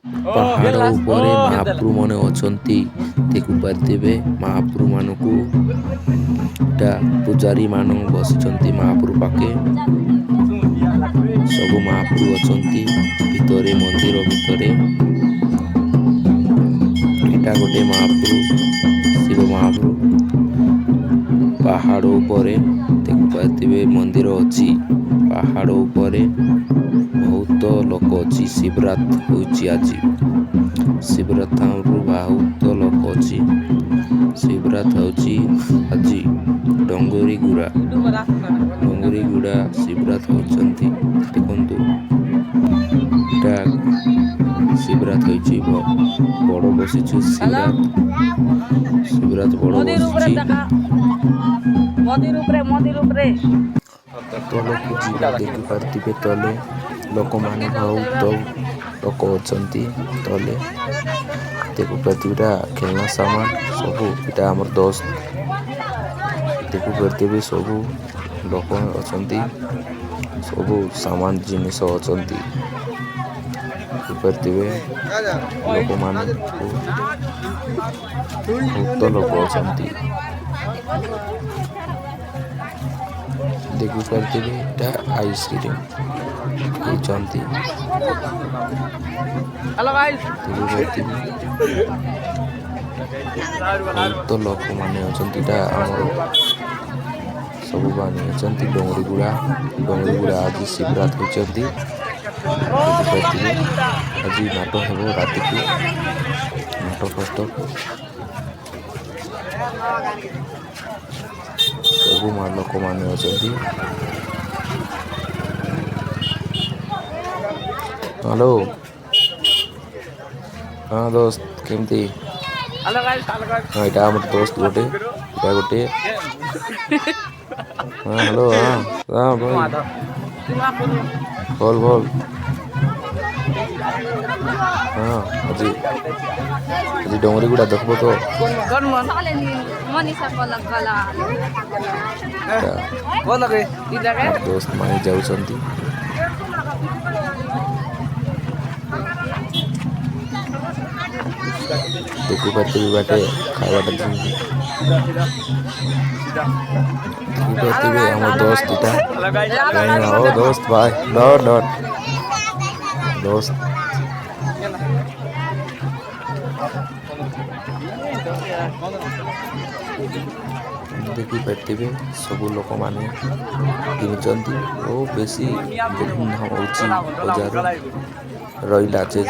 ପାହାଡ଼ ଉପରେ ମହାପ୍ରଭୁ ମାନେ ଅଛନ୍ତି ଦେଖିପାରୁଥିବେ ମହାପ୍ରଭୁ ମାନଙ୍କୁ ଏଟା ପୂଜାରୀ ମାନ ବସିଛନ୍ତି ମହାପ୍ରଭୁ ପାଖେ ସବୁ ମହାପ୍ରଭୁ ଅଛନ୍ତି ଭିତରେ ମନ୍ଦିର ଭିତରେ ଏଟା ଗୋଟେ ମହାପ୍ରଭୁ ଶିବ ମହାପ୍ରଭୁ ପାହାଡ଼ ଉପରେ ଦେଖିପାରୁଥିବେ ମନ୍ଦିର ଅଛି ପାହାଡ଼ ଉପରେ ବହୁତ ଲୋକ ଅଛି ଶିବରାତ୍ର ହୋଇଛି ଆଜି ଶିବରାତ୍ରରୁ ବହୁତ ଲୋକ ଅଛି ଶିବରାତ୍ର ହେଉଛି ଆଜି ଡଙ୍ଗରିଗୁଡ଼ା ଶିବରାତ୍ର ହେଉଛନ୍ତି ଦେଖନ୍ତୁ ଏଟା ଶିବରାତ୍ର ହେଇଛି ବଡ଼ ବସିଛୁ ଶିବରାତ୍ର ବଡ଼ ବସିଛି ତଳକୁ ଯିବେ ଦେଖିପାରୁଥିବେ ତଳେ ଲୋକମାନେ ବହୁତ ଲୋକ ଅଛନ୍ତି ତଳେ ଦେଖିପାରୁଥିବେ ଖେଳନା ସାମାନ ସବୁ ଏଟା ଆମର ଦୋସ୍ତ ଦେଖିପାରୁଥିବେ ସବୁ ଲୋକ ଅଛନ୍ତି ସବୁ ସାମାନ ଜିନିଷ ଅଛନ୍ତି ଦେଖିପାରୁଥିବେ ଲୋକମାନଙ୍କୁ ବହୁତ ଲୋକ ଅଛନ୍ତି ଦେଖିପାରୁଥିବେ ଏଟା ଆଇସ୍କ୍ରିମ୍ ହେଇଛନ୍ତି ବହୁତ ଲୋକମାନେ ଅଛନ୍ତି ଏଟା ଆମର ସବୁ ବାନି ଅଛନ୍ତି ଡଙ୍ଗରିଗୁଡ଼ା ଆଜି ଶିବରାତ୍ର ହେଇଛନ୍ତି ଦେଖିପାରୁଥିବେ ଆଜି ନାଟ ହେବ ରାତିକୁ ନାଟ ଫାଟ ସବୁ ଲୋକମାନେ ଅଛନ୍ତି ହ୍ୟାଲୋ ହଁ ଦୋସ୍ତ କେମିତି ହଁ ଏଇଟା ଆମର ଦୋସ୍ତ ଗୋଟେ ଏଇଟା ଗୋଟେ ହଁ ହ୍ୟାଲୋ ହଁ ଭାଇ ଭଲ ହଁ ଆଜି ଡଙ୍ଗରିଗୁଡ଼ା ଦେଖିବ ତ ଦୋସ୍ତ ମାନେ ଯାଉଛନ୍ତି ଦେଖିପାରୁଥିବେ ବାଟେ ଖାଇବାଟା ଦେଖିପାରୁଥିବେ ଆମ ଦୋସ୍ତ ଏଟା ଓ ଦୋସ୍ତ ଭାଇ ଦୋସ୍ତ ଦେଖିପାରୁଥିବେ ସବୁ ଲୋକମାନେ କିଣୁଛନ୍ତି ଓ ବେଶୀ ଧୁମଧାମ ହେଉଛି ବଜାର ରହିଲା ଯେ